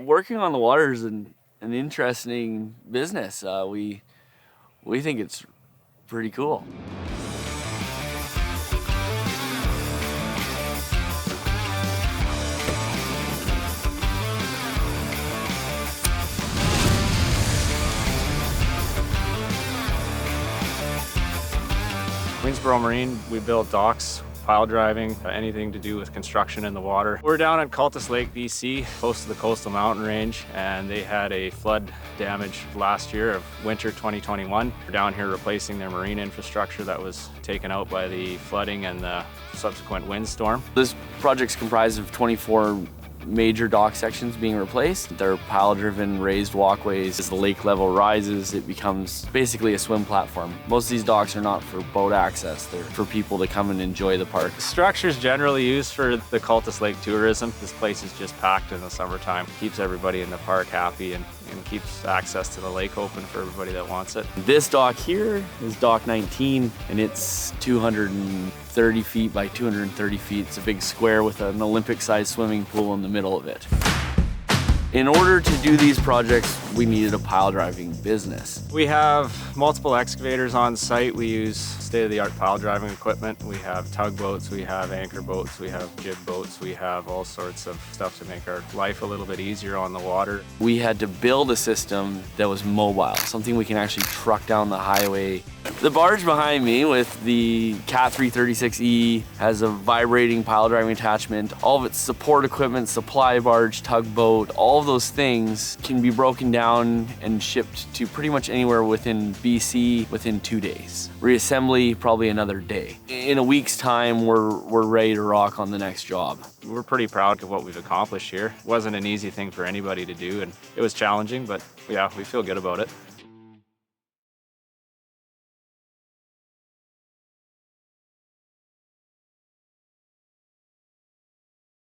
Working on the water is an interesting business. We think it's pretty cool. Queensboro Marine, we build docks, pile driving, anything to do with construction in the water. We're down at Cultus Lake, BC, close to the coastal mountain range, and they had a flood damage last year of winter 2021. We're down here replacing their marine infrastructure that was taken out by the flooding and the subsequent windstorm. This project's comprised of 24 major dock sections being replaced. They're pile-driven raised walkways. As the lake level rises, it becomes basically a swim platform. Most of these docks are not for boat access. They're for people to come and enjoy the park. The structure's generally used for the Cultus Lake tourism. This place is just packed in the summertime. Keeps everybody in the park happy and keeps access to the lake open for everybody that wants it. This dock here is dock 19, and it's 230 feet by 230 feet. It's a big square with an Olympic-sized swimming pool in the middle of it. In order to do these projects, we needed a pile driving business. We have multiple excavators on site. We use state-of-the-art pile driving equipment. We have tugboats, we have anchor boats, we have jib boats, we have all sorts of stuff to make our life a little bit easier on the water. We had to build a system that was mobile, something we can actually truck down the highway. The barge behind me with the Cat 336E has a vibrating pile driving attachment. All of its support equipment, supply barge, tugboat, all of those things can be broken down and shipped to pretty much anywhere within BC within 2 days. Reassembly, probably another day. In a week's time, we're ready to rock on the next job. We're pretty proud of what we've accomplished here. It wasn't an easy thing for anybody to do, and it was challenging, but yeah, we feel good about it.